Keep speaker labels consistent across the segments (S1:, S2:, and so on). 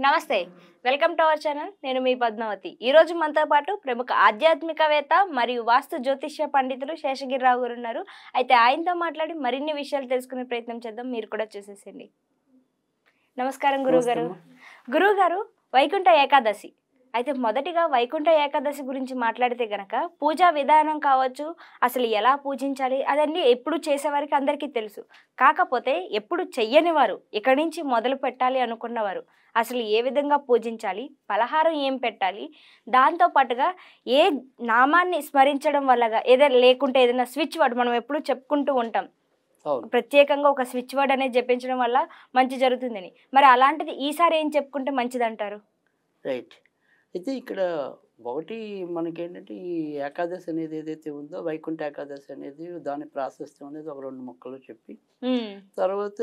S1: నమస్తే welcome to our channel నేను మీ పద్మావతి ఈ రోజు మనతో పాటు ప్రముఖ ఆధ్యాత్మికవేత్త మరియు వాస్తు జ్యోతిష్య పండితులు శేషగిరిరావు గారు ఉన్నారు అయితే ఆయనతో మాట్లాడి మరిన్ని విషయాలు తెలుసుకునే ప్రయత్నం చేద్దాం మీరు కూడా చూసేయండి నమస్కారం గురుగారు వైకుంఠ ఏకాదశి అయితే మొదటిగా వైకుంఠ ఏకాదశి గురించి మాట్లాడితే గనక పూజా విధానం కావచ్చు అసలు ఎలా పూజించాలి అదన్నీ ఎప్పుడు చేసేవారికి అందరికీ తెలుసు కాకపోతే ఎప్పుడు చెయ్యని వారు ఇక్కడి నుంచి మొదలు పెట్టాలి అనుకున్నవారు అసలు ఏ విధంగా పూజించాలి పలహారం ఏం పెట్టాలి దాంతో పాటుగా ఏ నామాన్ని స్మరించడం వల్లగా ఏదైనా లేకుంటే ఏదైనా స్విచ్ వర్డ్ మనం ఎప్పుడు చెప్పుకుంటూ ఉంటాం ప్రత్యేకంగా ఒక స్విచ్ వర్డ్ అనేది జపించడం వల్ల మంచి జరుగుతుందని మరి అలాంటిది ఈసారి ఏం చెప్పుకుంటే మంచిది అంటారు
S2: రైట్ అయితే ఇక్కడ ఒకటి మనకేంటంటే ఈ ఏకాదశి అనేది ఏదైతే ఉందో వైకుంఠ ఏకాదశి అనేది దాని ప్రాశస్త్యం అనేది ఒక 2 ముక్కలు చెప్పి తర్వాత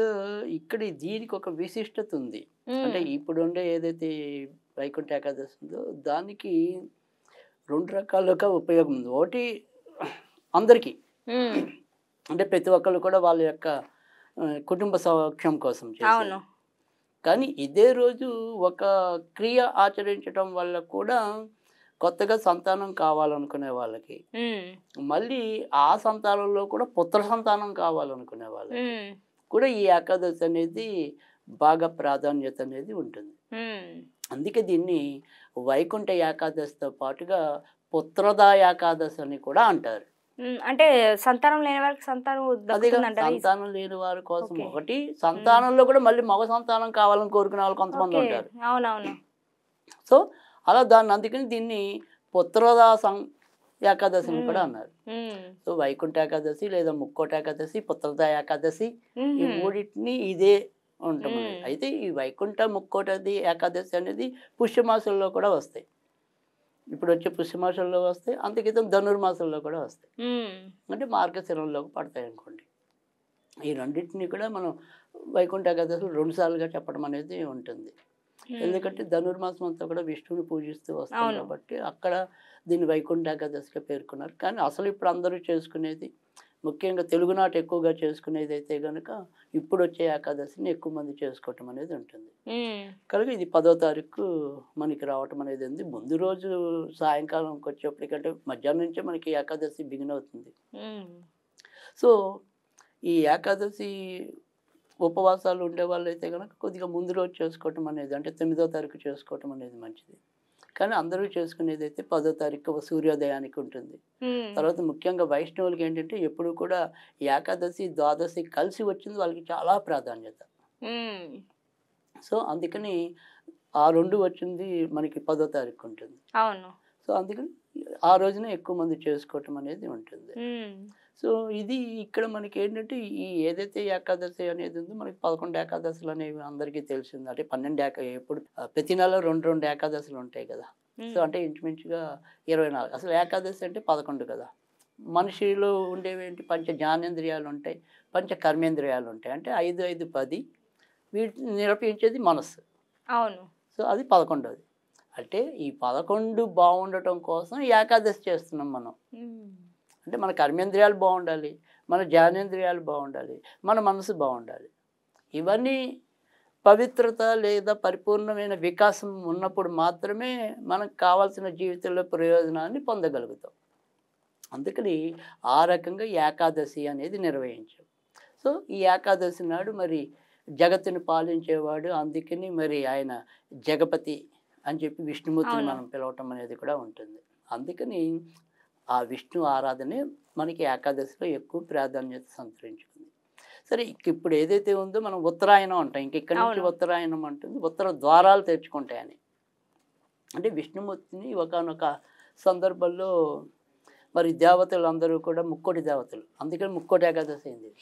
S2: ఇక్కడ దీనికి ఒక విశిష్టత ఉంది అంటే ఇప్పుడు ఉండే ఏదైతే వైకుంఠ ఏకాదశి ఉందో దానికి 2 రకాలుగా ఉపయోగం ఉంది ఒకటి అందరికీ అంటే ప్రతి ఒక్కళ్ళు కూడా వాళ్ళ యొక్క కుటుంబ సౌఖ్యం కోసం చేస్తారు కానీ ఇదే రోజు ఒక క్రియ ఆచరించడం వల్ల కూడా కొత్తగా సంతానం కావాలనుకునే వాళ్ళకి మళ్ళీ ఆ సంతానంలో కూడా పుత్ర సంతానం కావాలనుకునే వాళ్ళకి కూడా ఈ ఏకాదశి అనేది బాగా ప్రాధాన్యత అనేది ఉంటుంది అందుకే దీన్ని వైకుంఠ ఏకాదశితో పాటుగా పుత్రదా ఏకాదశి అని కూడా అంటారు
S1: అంటే సంతానం లేని వారికి
S2: సంతానం లేని వారి కోసం ఒకటి సంతానంలో కూడా మళ్ళీ మగ సంతానం కావాలని కోరుకునే వాళ్ళు కొంతమంది ఉంటారు
S1: అవునవును
S2: సో అలా దాన్ని అందుకని దీన్ని పుత్రదా ఏకాదశిని కూడా అన్నారు సో వైకుంఠ ఏకాదశి లేదా ముక్కోటి ఏకాదశి పుత్రదా ఏకాదశి ఈ మూడింటిని ఇదే ఉంటుంది అయితే ఈ వైకుంఠ ముక్కోటి ఏకాదశి అనేది పుష్యమాసంలో కూడా వస్తాయి ఇప్పుడు వచ్చే పుష్యమాసంలో వస్తాయి అంతకితం ధనుర్మాసంలో కూడా వస్తాయి అంటే మార్గశిరంలోకి పడతాయి అనుకోండి ఈ రెండింటిని కూడా మనం వైకుంఠ ఏకాదశులు 2 సార్లుగా చెప్పడం అనేది ఉంటుంది ఎందుకంటే ధనుర్మాసం అంతా కూడా విష్ణువుని పూజిస్తూ వస్తాం కాబట్టి అక్కడ దీన్ని వైకుంఠ ఏకాదశిగా పేర్కొన్నారు కానీ అసలు ఇప్పుడు అందరూ చేసుకునేది ముఖ్యంగా తెలుగునాట ఎక్కువగా చేసుకునేది అయితే కనుక ఇప్పుడు వచ్చే ఏకాదశిని ఎక్కువ మంది చేసుకోవటం అనేది ఉంటుంది కనుక ఇది 10వ తారీఖు మనకి రావటం అనేది ఉంది ముందు రోజు సాయంకాలంకి వచ్చేప్పటికంటే మధ్యాహ్నం నుంచే మనకి ఏకాదశి బిగిన్ అవుతుంది సో ఈ ఏకాదశి ఉపవాసాలు ఉండే వాళ్ళు అయితే కనుక కొద్దిగా ముందు రోజు చేసుకోవటం అనేది అంటే 9వ తారీఖు చేసుకోవటం అనేది మంచిది కానీ అందరూ చేసుకునేది అయితే 10వ తారీఖు సూర్యోదయానికి ఉంటుంది తర్వాత ముఖ్యంగా వైష్ణవులకి ఏంటంటే ఎప్పుడు కూడా ఏకాదశి ద్వాదశి కలిసి వచ్చింది వాళ్ళకి చాలా ప్రాధాన్యత సో అందుకని ఆ 2 వచ్చింది మనకి 10వ తారీఖు ఉంటుంది సో అందుకని ఆ రోజున ఎక్కువ మంది చేసుకోవటం అనేది ఉంటుంది సో ఇది ఇక్కడ మనకి ఏంటంటే ఈ ఏదైతే ఏకాదశి అనేది ఉందో మనకి 11 ఏకాదశులు అనేవి అందరికీ తెలిసింది అంటే 12 ఎప్పుడు ప్రతి నెల 2 ఏకాదశులు ఉంటాయి కదా సో అంటే ఇంచుమించుగా 24 అసలు ఏకాదశి అంటే 11 కదా మనిషిలో ఉండేవి ఏంటి పంచ జ్ఞానేంద్రియాలు ఉంటాయి పంచ కర్మేంద్రియాలు ఉంటాయి అంటే 5, 5, 10 వీటిని నిరూపించేది మనస్సు సో అది 11వది అంటే ఈ 11 బాగుండటం కోసం ఏకాదశి చేస్తున్నాం మనం అంటే మన కర్మేంద్రియాలు బాగుండాలి మన జ్ఞానేంద్రియాలు బాగుండాలి మన మనసు బాగుండాలి ఇవన్నీ పవిత్రత లేదా పరిపూర్ణమైన వికాసం ఉన్నప్పుడు మాత్రమే మనకు కావాల్సిన జీవితంలో ప్రయోజనాన్ని పొందగలుగుతాం అందుకని ఆ రకంగా ఏకాదశి అనేది నిర్వహించాం సో ఈ ఏకాదశి నాడు మరి జగత్తుని పాలించేవాడు అందుకని మరి ఆయన జగపతి అని చెప్పి విష్ణుమూర్తిని మనం పిలవటం అనేది కూడా ఉంటుంది అందుకని ఆ విష్ణు ఆరాధనే మనకి ఏకాదశిలో ఎక్కువ ప్రాధాన్యత సంతరించుకుంది సరే ఇప్పుడు ఏదైతే ఉందో మనం ఉత్తరాయణం అంటాం ఇక్కడి నుంచి ఉత్తరాయణం అంటుంది ఉత్తర ద్వారాలు తెరుచుకుంటాయని అంటే విష్ణుమూర్తిని ఒకానొక సందర్భంలో మరి దేవతలందరూ కూడా ముక్కోటి దేవతలు అందుకని ముక్కోటి ఏకాదశి అయింది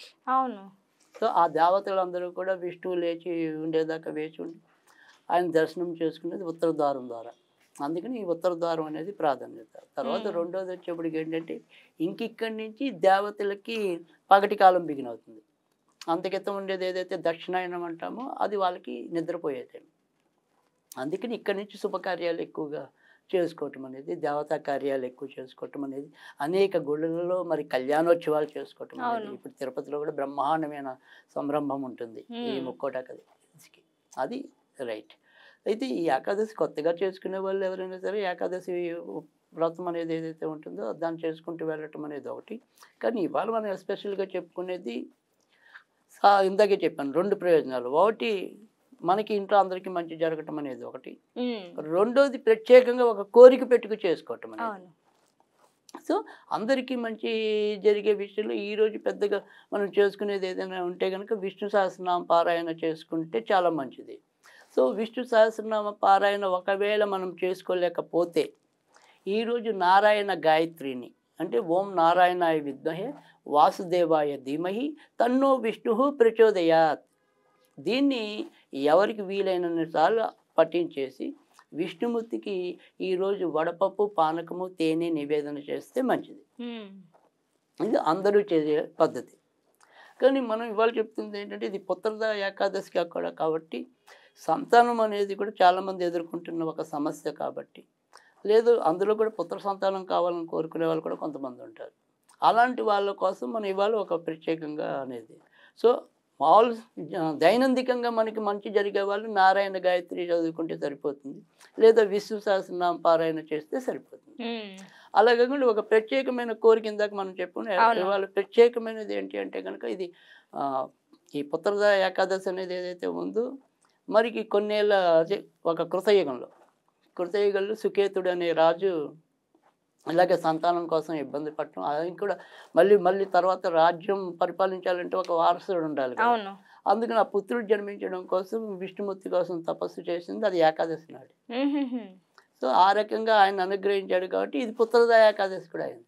S2: సో ఆ దేవతలందరూ కూడా విష్ణువు లేచి ఉండేదాకా వేచి ఉండి ఆయన దర్శనం చేసుకునేది ఉత్తర ద్వారం ద్వారా అందుకని ఈ ఉత్తర ద్వారం అనేది ప్రాధాన్యత తర్వాత 2వది వచ్చేప్పటికి ఏంటంటే ఇక్కడి నుంచి దేవతలకి పగటి కాలం బిగిన్ అవుతుంది అంతకితం ఉండేది ఏదైతే దక్షిణాయనం అంటామో అది వాళ్ళకి నిద్రపోయేది అందుకని ఇక్కడి నుంచి శుభకార్యాలు ఎక్కువగా చేసుకోవటం అనేది దేవతా కార్యాలు ఎక్కువ చేసుకోవటం అనేది అనేక గుళ్ళల్లో మరి కళ్యాణోత్సవాలు చేసుకోవటం అనేది ఇప్పుడు తిరుపతిలో కూడా బ్రహ్మాండమైన సంరంభం ఉంటుంది ఈ ముక్కోటి ఏకాదశికి అది రైట్ అయితే ఈ ఏకాదశి కొత్తగా చేసుకునే వాళ్ళు ఎవరైనా సరే ఏకాదశి వ్రతం అనేది ఏదైతే ఉంటుందో దాన్ని చేసుకుంటూ వెళ్ళటం అనేది ఒకటి. కానీ ఇవాళ మనం ఎస్పెషల్గా చెప్పుకునేది ఇందాకే చెప్పాను 2 ప్రయోజనాలు. ఒకటి మనకి ఇంట్లో అందరికీ మంచి జరగటం అనేది ఒకటి. రెండోది ప్రత్యేకంగా ఒక కోరిక పెట్టుకు చేసుకోవటం అనేది.
S1: అవును.
S2: సో అందరికీ మంచి జరిగే విషయంలో ఈరోజు పెద్దగా మనం చేసుకునేది ఏదైనా ఉంటే కనుక విష్ణు సహస్రనామ పారాయణ చేసుకుంటే చాలా మంచిది. సో విష్ణు సహస్రనామ పారాయణ ఒకవేళ మనం చేసుకోలేకపోతే ఈరోజు నారాయణ గాయత్రిని అంటే ఓం నారాయణాయ విద్మహే వాసుదేవాయ ధీమహి తన్నో విష్ణు ప్రచోదయాత్ దీన్ని ఎవరికి వీలైనన్ని సార్లు పఠించేసి విష్ణుమూర్తికి ఈరోజు వడపప్పు పానకము తేనె నివేదన చేస్తే మంచిది. ఇది అందరూ చేసే పద్ధతి. కానీ మనం ఇవాళ చెప్తుంది ఏంటంటే ఇది పుత్రద ఏకాదశికి అక్కడ కాబట్టి సంతానం అనేది కూడా చాలామంది ఎదుర్కొంటున్న ఒక సమస్య కాబట్టి లేదు అందులో కూడా పుత్ర సంతానం కావాలని కోరుకునే వాళ్ళు కూడా కొంతమంది ఉంటారు. అలాంటి వాళ్ళ కోసం మనం ఇవాళ ఒక ప్రత్యేకంగా అనేది సో మామూలు దైనందికంగా మనకి మంచి జరిగే వాళ్ళు నారాయణ గాయత్రి చదువుకుంటే సరిపోతుంది, లేదా విష్ణు సహస్రనామ పారాయణ చేస్తే సరిపోతుంది. అలా కాకుండా ఒక ప్రత్యేకమైన కోరిక ఇందాక మనం చెప్పుకుని ఇవాళ ప్రత్యేకమైనది ఏంటి అంటే కనుక ఇది ఈ పుత్రద ఏకాదశి అనేది ఏదైతే ఉందో మరికి కొన్నేళ్ళ ఒక కృతయుగంలో సుకేతుడు అనే రాజు ఇలాగే సంతానం కోసం ఇబ్బంది పడటం అది కూడా మళ్ళీ తర్వాత రాజ్యం పరిపాలించాలంటే ఒక వారసుడు ఉండాలి కదా. అందుకని ఆ పుత్రుడు జన్మించడం కోసం విష్ణుమూర్తి కోసం తపస్సు చేసింది అది ఏకాదశి నాడు. సో ఆ రకంగా ఆయన అనుగ్రహించాడు కాబట్టి ఇది పుత్రద ఏకాదశి కూడా అయింది.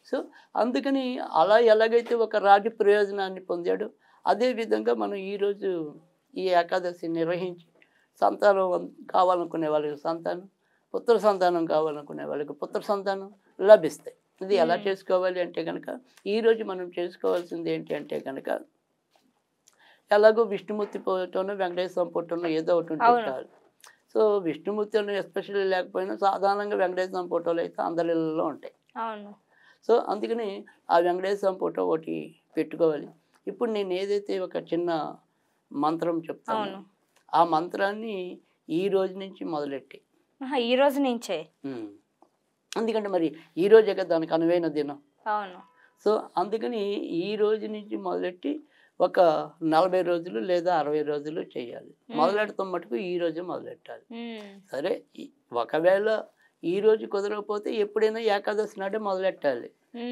S2: సో అందుకని అలా ఎలాగైతే ఒక రాజు ప్రయోజనాన్ని పొందాడో అదే విధంగా మనం ఈరోజు ఈ ఏకాదశి నిర్వహించి సంతానం కావాలనుకునే వాళ్ళకి సంతానం, పుత్ర సంతానం కావాలనుకునే వాళ్ళకి పుత్ర సంతానం లభిస్తాయి. ఇది ఎలా చేసుకోవాలి అంటే కనుక ఈరోజు మనం చేసుకోవాల్సింది ఏంటి అంటే కనుక ఎలాగో విష్ణుమూర్తి ఫోటోనో వెంకటేశ్వర ఫోటోనో ఏదో ఒకటి ఉంటే చాలు. సో విష్ణుమూర్తి ఎస్పెషల్లీ లేకపోయినా సాధారణంగా వెంకటేశ్వర ఫోటోలు అయితే అందరి ఇళ్ళలో ఉంటాయి. సో అందుకని ఆ వెంకటేశ్వర ఫోటో ఒకటి పెట్టుకోవాలి. ఇప్పుడు నేను ఏదైతే ఒక చిన్న మంత్రం చెప్తాను ఆ మంత్రాన్ని ఈ రోజు నుంచి మొదలెట్టి
S1: ఈ రోజు నుంచే
S2: ఎందుకంటే మరి ఈ రోజే కదా దానికి అనువైన దినం.
S1: అవును.
S2: సో అందుకని ఈ రోజు నుంచి మొదలెట్టి ఒక 40 రోజులు లేదా 60 రోజులు చేయాలి. మొదలెడతాం మటుకు ఈ రోజే మొదలెట్టాలి. సరే ఒకవేళ ఈ రోజు కుదరకపోతే ఎప్పుడైనా ఏకాదశి నాడే మొదలెట్టాలి.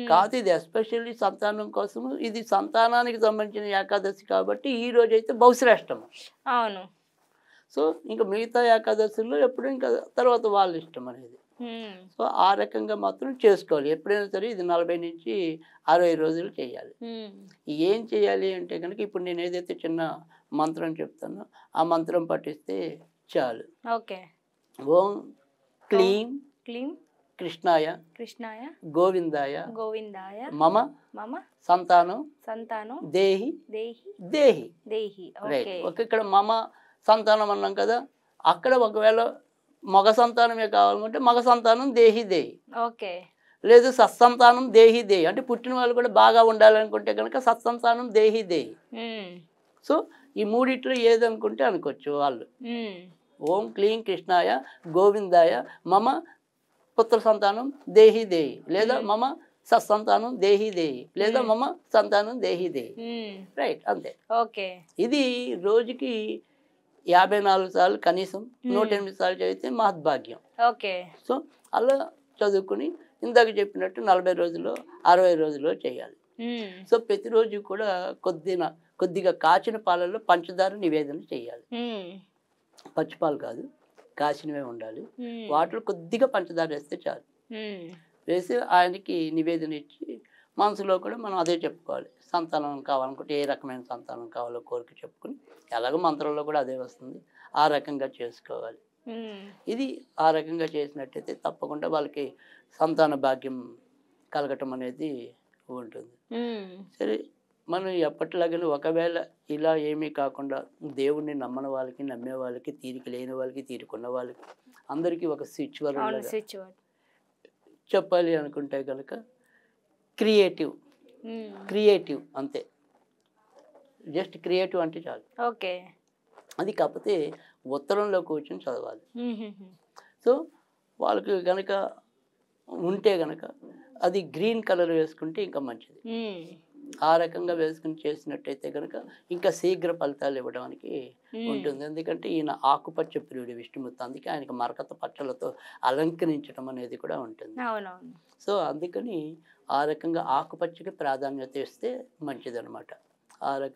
S2: కాదు ఇది ఎస్పెషల్లీ సంతానం కోసము ఇది సంతానానికి సంబంధించిన ఏకాదశి కాబట్టి ఈ రోజు అయితే బహుశ్రేష్టము.
S1: అవును.
S2: సో ఇంకా మిగతా ఏకాదశుల్లో ఎప్పుడు ఇంకా తర్వాత వాళ్ళ ఇష్టం అనేది. సో ఆ రకంగా మాత్రం చేసుకోవాలి. ఎప్పుడైనా సరే ఇది 40 నుంచి 60 రోజులు చేయాలి. ఏం చేయాలి అంటే కనుక ఇప్పుడు నేను ఏదైతే చిన్న మంత్రం చెప్తానో ఆ మంత్రం పఠిస్తే చాలు.
S1: ఓకే.
S2: ఓం క్లీం కృష్ణాయ గోవిందాయ మమ సంతానం దేహి దేహి దేహి. రైట్. ఇక్కడ మమ సంతానం అన్నాం కదా, అక్కడ ఒకవేళ మగ సంతానమే కావాలనుకుంటే మగ సంతానం దేహి దేహి.
S1: ఓకే.
S2: లేదు సత్సంతానం దేహి దేహి అంటే పుట్టిన వాళ్ళు కూడా బాగా ఉండాలనుకుంటే కనుక సత్సంతానం దేహి దేహి. సో ఈ మూడిట్లో ఏదనుకుంటే అనుకోవచ్చు వాళ్ళు. ఓం క్లీం కృష్ణాయ గోవిందాయ మమ పుత్ర సంతానం దేహి దేహి, లేదా మమ సత్సంతానం దేహి దేహి, లేదా మమ సంతానం దేహి దేహి. రైట్. అంతే.
S1: ఓకే.
S2: ఇది రోజుకి 54 సార్లు కనీసం 108 సార్లు చదివితే మహద్భాగ్యం.
S1: ఓకే.
S2: సో అలా చదువుకుని ఇందాక చెప్పినట్టు 40 రోజుల్లో 60 రోజుల్లో చేయాలి. సో ప్రతిరోజు కూడా కొద్దిగా కాచిన పాలల్లో పంచదార నివేదన చేయాలి. పచ్చిపాలు కాదు, కాచినవే ఉండాలి. వాటిలో కొద్దిగా పంచదార వేస్తే చాలు. వేసి ఆయనకి నివేదన ఇచ్చి మనసులో కూడా మనం అదే చెప్పుకోవాలి. సంతానం కావాలనుకుంటే ఏ రకమైన సంతానం కావాలో కోరిక చెప్పుకుని ఎలాగో మంత్రంలో కూడా అదే వస్తుంది ఆ రకంగా చేసుకోవాలి. ఇది ఆ రకంగా చేసినట్టయితే తప్పకుండా వాళ్ళకి సంతాన భాగ్యం కలగటం అనేది ఉంటుంది. సరే మనం ఎప్పటిలాగానే ఒకవేళ ఇలా ఏమీ కాకుండా దేవుణ్ణి నమ్మని వాళ్ళకి నమ్మే వాళ్ళకి తీరిక లేని వాళ్ళకి తీరుకున్న వాళ్ళకి అందరికీ ఒక స్విచ్ వర్డ్ చెప్పాలి అనుకుంటే కనుక క్రియేటివ్ అంతే. జస్ట్ క్రియేటివ్ అంటే చాలు.
S1: ఓకే.
S2: అది కాకపోతే ఉత్తరంలో కూర్చొని చదవాలి. సో వాళ్ళకి కనుక ఉంటే కనుక అది గ్రీన్ కలర్ వేసుకుంటే ఇంకా మంచిది. ఆ రకంగా వేసుకుని చేసినట్టయితే కనుక ఇంకా శీఘ్ర ఫలితాలు ఇవ్వడానికి ఉంటుంది. ఎందుకంటే ఈయన ఆకుపచ్చ ప్రియుడు విష్ణుమూర్తి, అందుకే ఆయనకు మరకత పచ్చలతో అలంకరించడం అనేది కూడా ఉంటుంది.
S1: అవునవును.
S2: సో అందుకని ఆ రకంగా ఆకుపచ్చకి ప్రాధాన్యత ఇస్తే మంచిదన్నమాట. ఆ రకంగా